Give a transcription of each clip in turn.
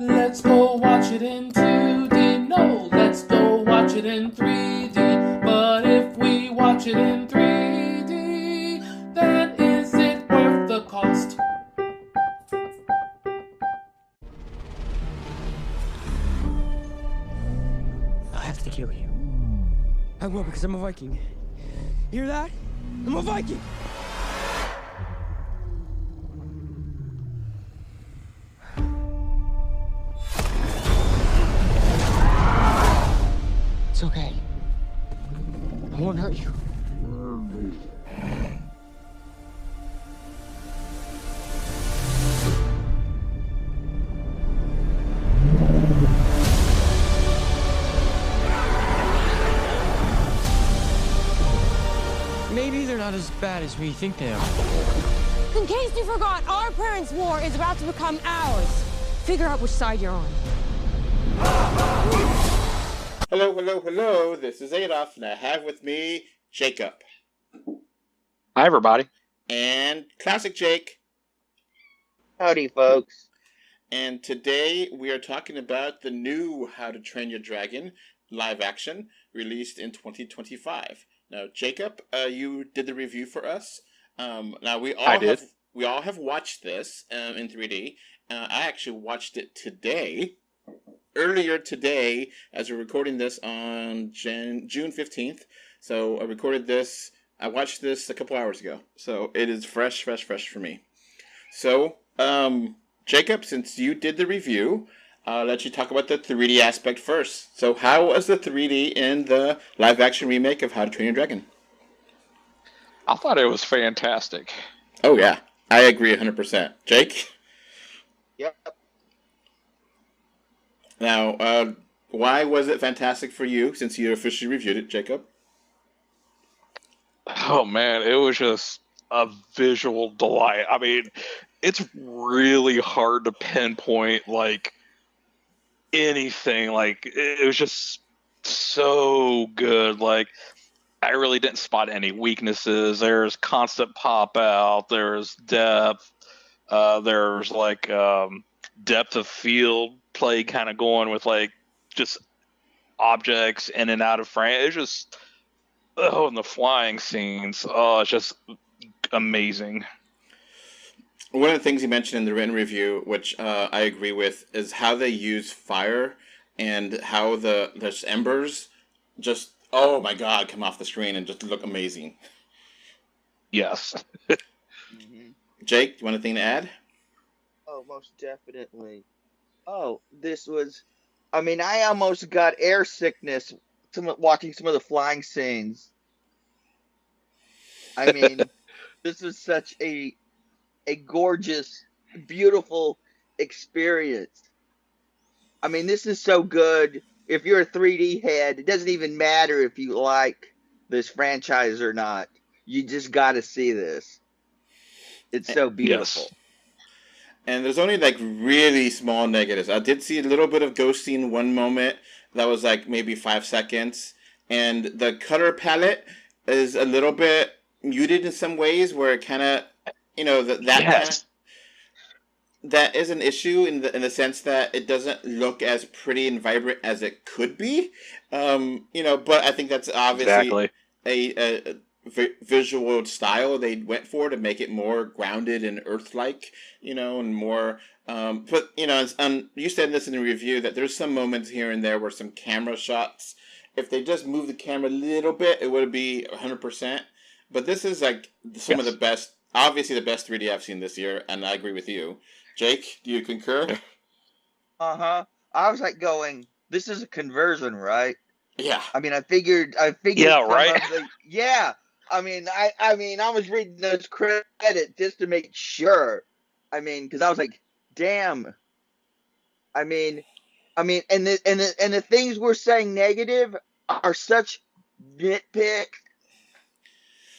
Let's go watch it in 2D. No, let's go watch it in 3D. But if we watch it in 3D, then is it worth the cost? I have to kill you. I will, because I'm a Viking. Hear that? I'm a Viking! It's okay. I won't hurt you. Maybe they're not as bad as we think they are. In case you forgot, our parents' war is about to become ours. Figure out which side you're on. Hello, hello, hello. This is Adolf, and I have with me Jacob. Hi, everybody. And Classic Jake. Howdy, folks. And today we are talking about the new How to Train Your Dragon live action released in 2025. Now, Jacob, you did the review for us. Now we all have watched this in 3D. I actually watched it today. Earlier today, as we're recording this on June 15th. So I watched this a couple hours ago. So it is fresh for me. So, Jacob, since you did the review, I'll let you talk about the 3D aspect first. So how was the 3D in the live action remake of How to Train Your Dragon? I thought it was fantastic. Oh yeah, I agree 100%. Jake? Yep. Now, why was it fantastic for you, since you officially reviewed it, Jacob? Oh, man, it was just a visual delight. I mean, it's really hard to pinpoint, like, anything. Like, it was just so good. Like, I really didn't spot any weaknesses. There's constant pop out. There's depth. There's, like, depth of field play kind of going with, like, just objects in and out of frame. It's just, and the flying scenes, it's just amazing. One of the things you mentioned in the written review, which I agree with, is how they use fire and how there's embers just, oh my god, come off the screen and just look amazing. Yes. Jake, do you want anything to add? Oh, most definitely. Oh, this was... I mean, I almost got air sickness watching some of the flying scenes. I mean, this was such a gorgeous, beautiful experience. I mean, this is so good. If you're a 3D head, it doesn't even matter if you like this franchise or not. You just got to see this. It's so beautiful. Yes. And there's only like really small negatives. I did see a little bit of ghosting one moment that was like maybe 5 seconds. And the color palette is a little bit muted in some ways, where it kind of, that is an issue in the sense that it doesn't look as pretty and vibrant as it could be. But I think that's obviously a visual style they went for to make it more grounded and Earth-like, and more. You said this in the review that there's some moments here and there where some camera shots, if they just move the camera a little bit, it would be 100%. But this is like some of the best, obviously the best 3D I've seen this year, and I agree with you. Jake, do you concur? Uh-huh. I was like going, this is a conversion, right? Yeah. I mean, I figured. Yeah, right? Yeah. I mean, I was reading those credits just to make sure. I mean, because I was like, damn. I mean, and the things we're saying negative are such nitpick.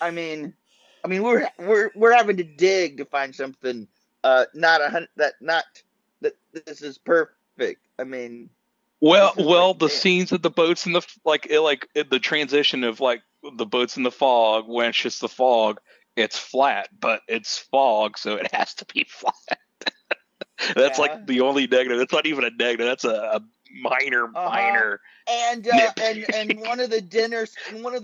I mean, we're having to dig to find something that this is perfect. I mean, well, the scenes of the boats in the transition of like the boats in the fog, when it's just the fog, it's flat, but it's fog, so it has to be flat. That's Yeah. like the only negative. That's not even a negative. That's a minor. And Nitpick. and one of the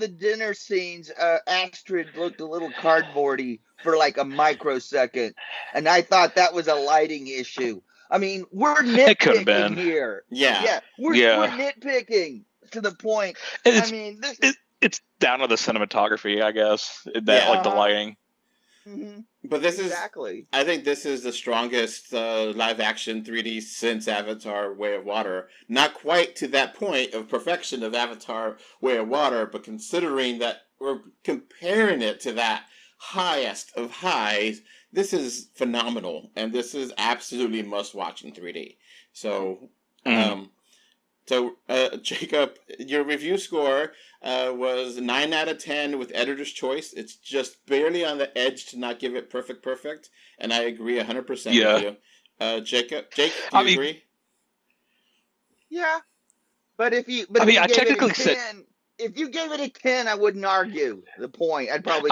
dinner scenes, Astrid looked a little cardboardy for like a microsecond, and I thought that was a lighting issue. I mean, we're It could have nitpicking been. here. Yeah. We're nitpicking to the point. It's, I mean, this it's down to the cinematography, I guess. Yeah. Like the lighting. Mhm. But this is, Exactly. I think this is the strongest live action 3D since Avatar Way of Water. Not quite to that point of perfection of Avatar Way of Water, but considering that we're comparing it to that highest of highs, this is phenomenal. And this is absolutely must watch in 3D. So, Jacob, your review score was 9 out of 10 with editor's choice. It's just barely on the edge to not give it perfect. And I agree 100% with you. Jake, do you agree? Yeah. But if you I technically said, if you gave it a 10, I wouldn't argue the point. I'd probably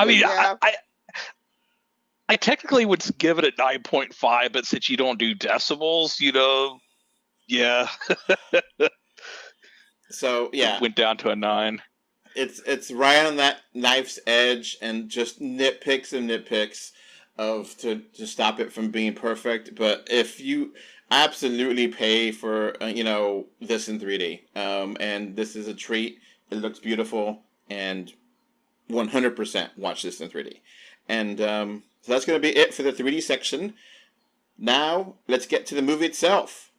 I technically would give it a 9.5, but since you don't do decibels, yeah. So yeah, it went down to a 9. It's right on that knife's edge, and just nitpicks of to stop it from being perfect. But if you absolutely pay for this in 3D, and this is a treat. It looks beautiful, and 100% watch this in 3D. And so that's going to be it for the 3D section. Now let's get to the movie itself.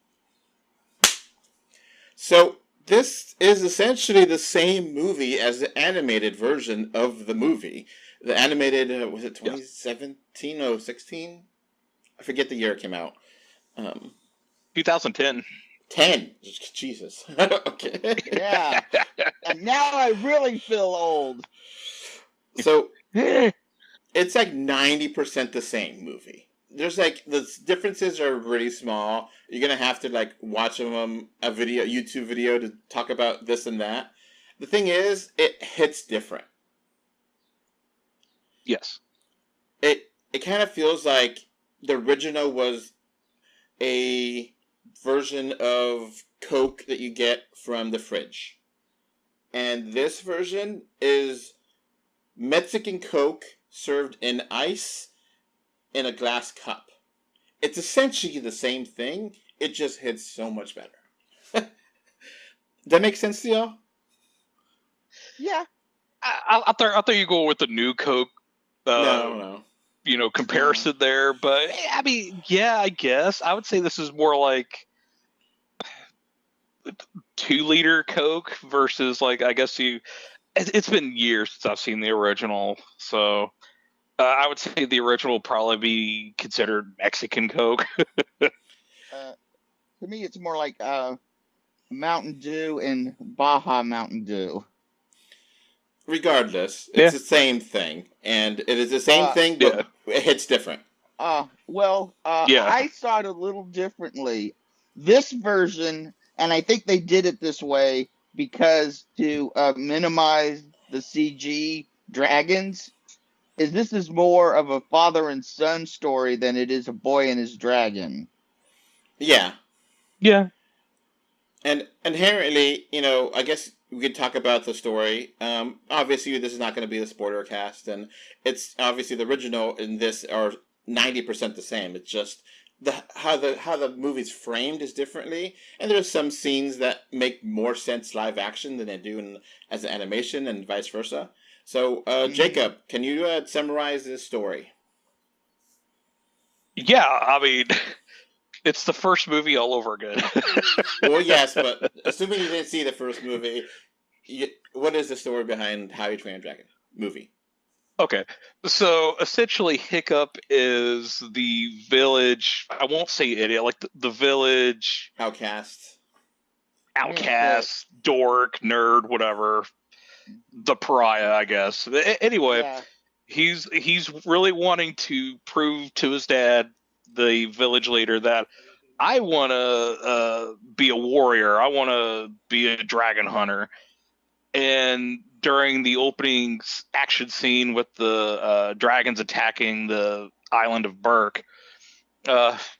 So this is essentially the same movie as the animated version of the movie. The animated, was it 2017 or 16? I forget the year it came out. 2010. 10. Jesus. Okay. Yeah. And now I really feel old. So it's like 90% the same movie. There's like the differences are really small. You're gonna have to like watch a YouTube video to talk about this and that. The thing is, it hits different. Yes. It kind of feels like the original was a version of Coke that you get from the fridge, and this version is Mexican Coke served in ice in a glass cup. It's essentially the same thing. It just hits so much better. That makes sense to y'all? Yeah. I thought you go with the new Coke. No. Comparison there, but I mean, yeah, I guess I would say this is more like 2-liter Coke versus like I guess it's been years since I've seen the original, so I would say the original will probably be considered Mexican Coke. To me, it's more like Mountain Dew and Baja Mountain Dew. Regardless, it's the same thing, and it is the same thing, but it hits different. I saw it a little differently. This version, and I think they did it this way because to minimize the CG dragons, this is more of a father and son story than it is a boy and his dragon. Yeah. Yeah. And inherently, I guess we could talk about the story. Obviously, this is not going to be the spoiler cast, and it's obviously the original and this are 90% the same. It's just how the movie's framed is differently, and there's some scenes that make more sense live action than they do as an animation, and vice versa. So, Jacob, can you summarize this story? Yeah, I mean, it's the first movie all over again. Well, yes, but assuming you didn't see the first movie, what is the story behind How You Train Your Dragon movie? Okay, so essentially Hiccup is the village, I won't say idiot, like the village... Outcast, dork, nerd, whatever. The pariah, I guess. Anyway, he's really wanting to prove to his dad, the village leader, that I want to be a warrior. I want to be a dragon hunter. And during the opening action scene with the dragons attacking the island of Burke,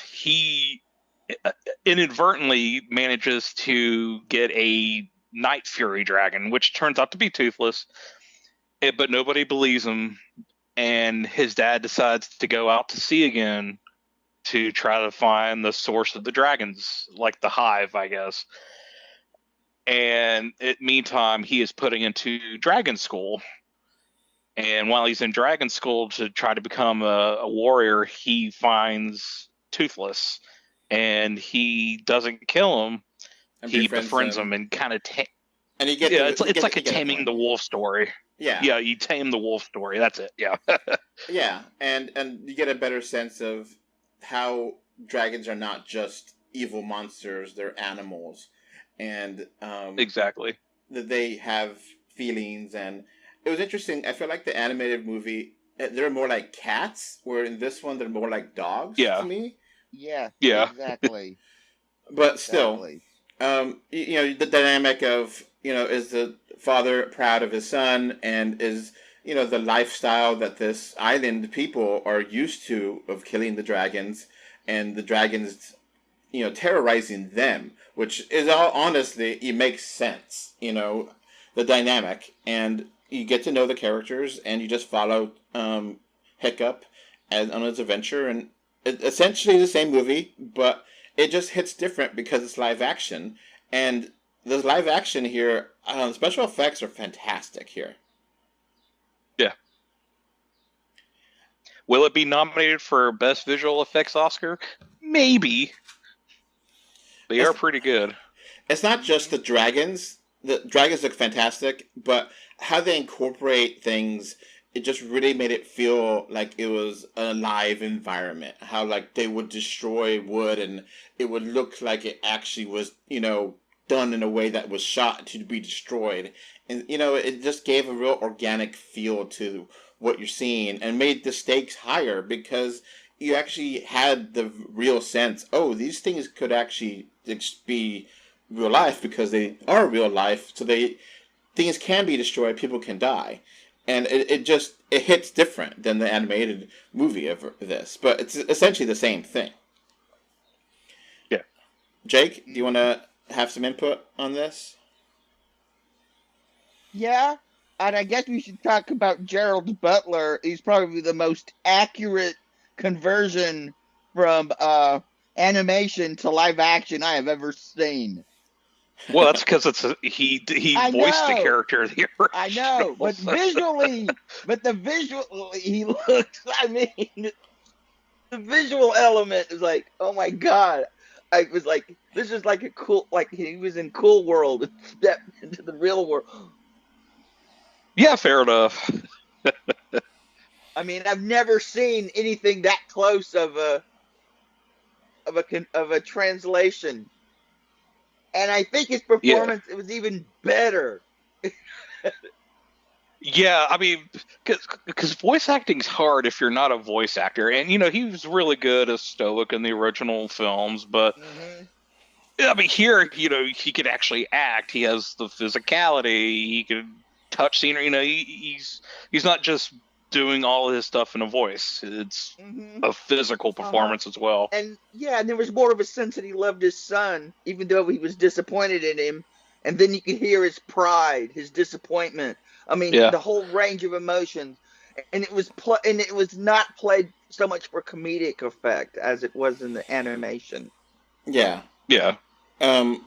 he inadvertently manages to get a Night Fury dragon, which turns out to be toothless, but nobody believes him. And his dad decides to go out to sea again to try to find the source of the dragons, like the hive, I guess. And meantime, he is putting into dragon school. And while he's in dragon school to try to become a warrior, he finds Toothless, and he doesn't kill him. And he befriends him and kind of and you get it's like a taming the wolf story. Yeah, you tame the wolf story. That's it. Yeah. Yeah, and you get a better sense of how dragons are not just evil monsters; they're animals, and exactly that they have feelings. And it was interesting. I feel like the animated movie, they're more like cats, where in this one they're more like dogs. To me. Yeah. Exactly. But still, the dynamic of, is the father proud of his son, and is, the lifestyle that this island people are used to of killing the dragons, and the dragons, terrorizing them, which is all, honestly, it makes sense, the dynamic, and you get to know the characters, and you just follow Hiccup on his adventure, and it's essentially the same movie, but it just hits different because it's live action, and the live action here, special effects are fantastic here. Yeah. Will it be nominated for Best Visual Effects Oscar? Maybe. They are pretty good. It's not just the dragons. The dragons look fantastic, but how they incorporate things, it just really made it feel like it was a live environment. How, like, they would destroy wood, and it would look like it actually was, done in a way that was shot to be destroyed. And, it just gave a real organic feel to what you're seeing, and made the stakes higher because you actually had the real sense, oh, these things could actually be real life because they are real life, so things can be destroyed, people can die. And it hits different than the animated movie of this. But it's essentially the same thing. Yeah. Jake, do you want to have some input on this? Yeah. And I guess we should talk about Gerald Butler. He's probably the most accurate conversion from animation to live action I have ever seen. Well, that's because he voiced the character of the original. I know, but visually, he looks. I mean, the visual element is like, oh my god! I was like, this is like a cool, like he was in Cool World and stepped into the real world. Yeah, fair enough. I mean, I've never seen anything that close of a translation. And I think his performance, it was even better. Yeah, I mean, because voice acting's hard if you're not a voice actor. And, he was really good as Stoic in the original films. But, I mean, here, he could actually act. He has the physicality. He could touch scenery. He's not just doing all of his stuff in a voice. It's a physical performance as well. And and there was more of a sense that he loved his son, even though he was disappointed in him. And then you could hear his pride, his disappointment. I mean, the whole range of emotions. And it was not played so much for comedic effect as it was in the animation. Yeah. Yeah. And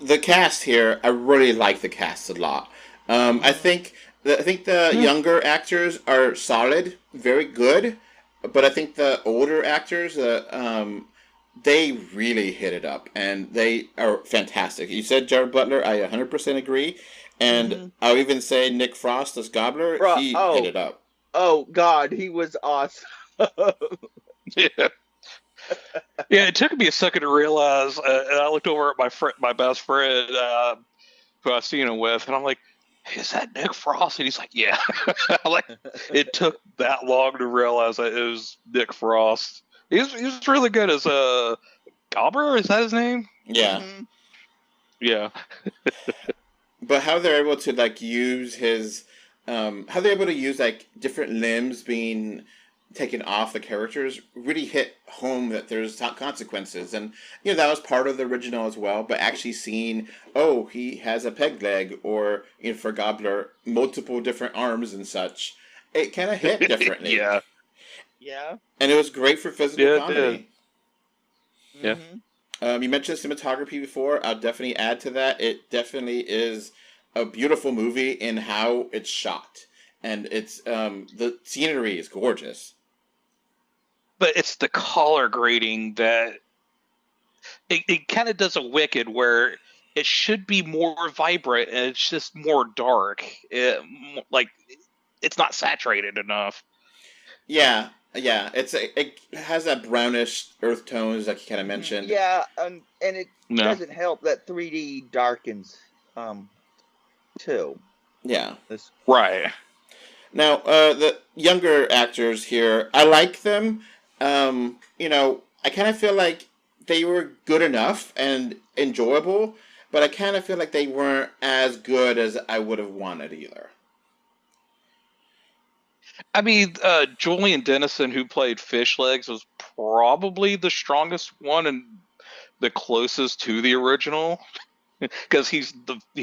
the cast here, I really like the cast a lot. I think the younger actors are solid, very good, but I think the older actors, they really hit it up, and they are fantastic. You said Gerard Butler, I 100% agree, and I'll even say Nick Frost as Gobbler, he hit it up. Oh, God, he was awesome. Yeah. Yeah, it took me a second to realize, and I looked over at my best friend, who I was seeing him with, and I'm like, is that Nick Frost? And he's like, yeah. Like, it took that long to realize that it was Nick Frost. He was really good as Gobbler. Is that his name? Yeah. Yeah. But how they're able to use his, how they're able to use different limbs being taken off the characters really hit home that there's consequences. And, you know, that was part of the original as well, but actually seeing, oh, he has a peg leg, or, you know, for Gobbler, multiple different arms and such, it kind of hit differently. Yeah. Yeah. And it was great for physical Yeah, it comedy. Yeah. You mentioned cinematography before. I'll definitely add to that. It definitely is a beautiful movie in how it's shot. And it's the scenery is gorgeous. But it's the color grading that it kind of does a Wicked where it should be more vibrant and it's just more dark. It's not saturated enough. Yeah. It has that brownish earth tones like you kind of mentioned. Yeah, and it doesn't help that 3D darkens, too. Yeah. Right. Now, the younger actors here, I like them. You know, I kind of feel like they were good enough and enjoyable, but I kind of feel like they weren't as good as I would have wanted either. I mean, Julian Dennison, who played Fish Legs, was probably the strongest one and the closest to the original, because he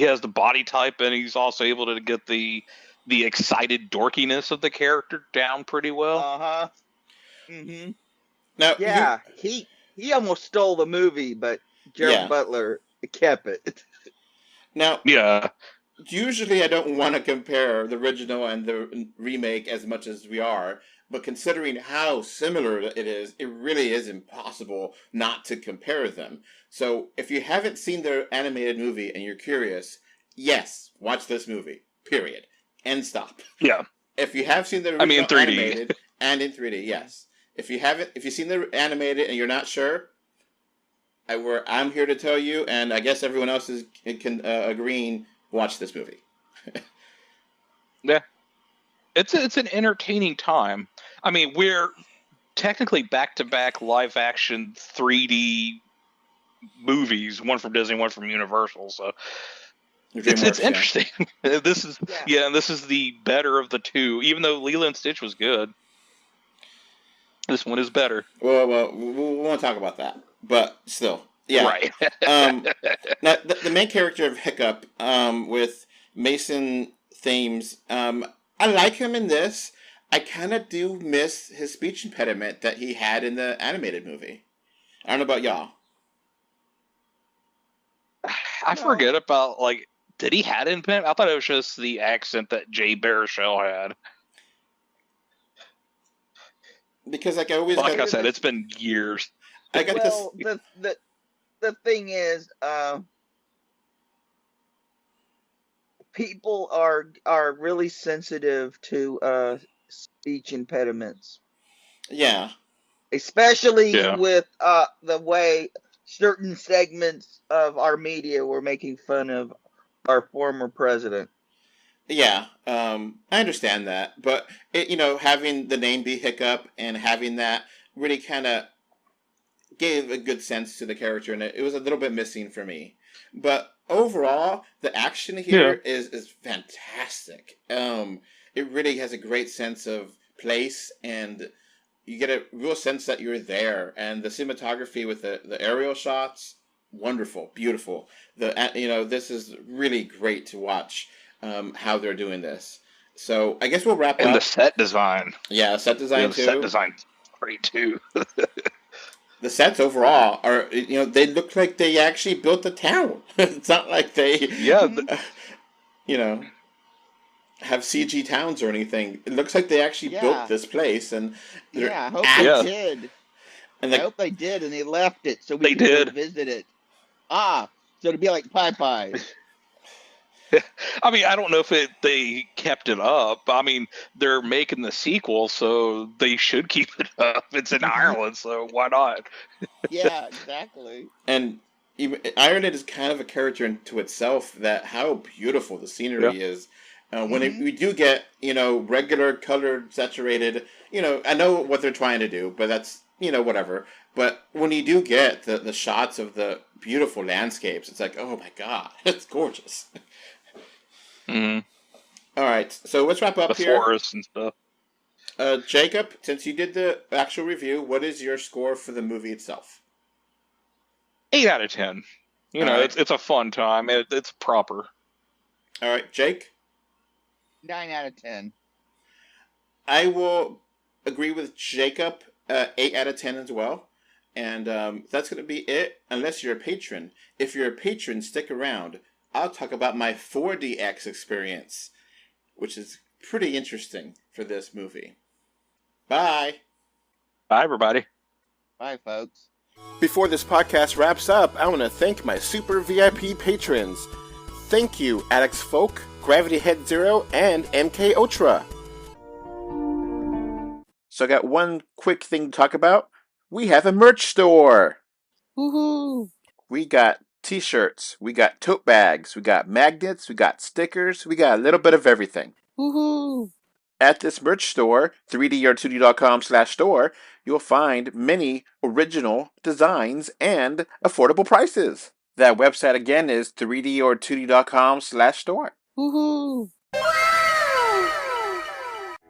has the body type, and he's also able to get the excited dorkiness of the character down pretty well. Now, Yeah, he almost stole the movie, but Gerald Butler kept it. Now, yeah. Usually I don't want to compare the original and the remake as much as we are, but considering how similar it is, it really is impossible not to compare them. So if you haven't seen the animated movie and you're curious, yes, watch this movie, period. End stop. Yeah. If you have seen the original in 3D. animated and in 3D, yes. If you've seen the animated and you're not sure, I'm here to tell you, and I guess everyone else can agreeing, watch this movie. Yeah. It's an entertaining time. I mean, we're technically back-to-back live-action 3D movies, one from Disney, one from Universal, so it's interesting. This is this is the better of the two, even though Lilo and Stitch was good. This one is better. Well, we won't talk about that, but still. Yeah. Right. Now, the main character of Hiccup, with Mason Thames, I like him in this. I kind of do miss his speech impediment that he had in the animated movie. I don't know about y'all. I forget about, did he have an impediment? I thought it was just the accent that Jay Baruchel had. Because, I always... Like I said, it's been years. I got the thing is, people are really sensitive to speech impediments. Yeah. Especially with the way certain segments of our media were making fun of our former president. Yeah, I understand that, but having the name be Hiccup and having that really kind of gave a good sense to the character, and it was a little bit missing for me. But overall, the action here is fantastic. It really has a great sense of place, and you get a real sense that you're there. And the cinematography with the aerial shots, wonderful, beautiful. This is really great to watch. How they're doing this. So I guess we'll wrap up. And the set design. Yeah, set design too. The set design's great too. The sets overall are, they look like they actually built the town. It's not like they, have CG towns or anything. It looks like they actually built this place, and I hope they did. And I hope they did, and they left it so we could visit it. So it'd be like Popeyes. I mean, I don't know if they kept it up. I mean, they're making the sequel, so they should keep it up. It's in Ireland, so why not? Yeah, exactly. And Ireland is kind of a character into itself, that how beautiful the scenery is. When we do get, regular colored, saturated, I know what they're trying to do, but that's, whatever. But when you do get the shots of the beautiful landscapes, it's like, oh my God, it's gorgeous. Mm-hmm. All right, so let's wrap up the here. Forests and stuff. Jacob, since you did the actual review, what is your score for the movie itself? 8 out of 10. You know, Alright. it's a fun time. It's proper. All right, Jake? 9 out of 10. I will agree with Jacob, 8 out of 10 as well. And that's going to be it, unless you're a patron. If you're a patron, stick around. I'll talk about my 4DX experience, which is pretty interesting for this movie. Bye. Bye, everybody. Bye, folks. Before this podcast wraps up, I want to thank my super VIP patrons. Thank you, Alex Folk, Gravity Head Zero, and MK Ultra. So I got one quick thing to talk about. We have a merch store. Woohoo! We got t-shirts, we got tote bags, we got magnets, we got stickers, we got a little bit of everything. Woohoo! At this merch store, 3dr2d.com/store, you'll find many original designs and affordable prices. That website again is 3dr2d.com/store. Woohoo!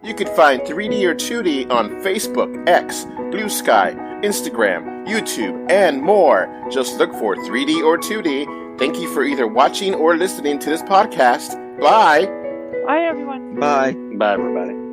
You can find 3D or 2D on Facebook, X, Blue Sky, Instagram, YouTube, and more. Just look for 3D or 2D. Thank you for either watching or listening to this podcast. Bye! Bye, everyone. Bye. Bye, everybody.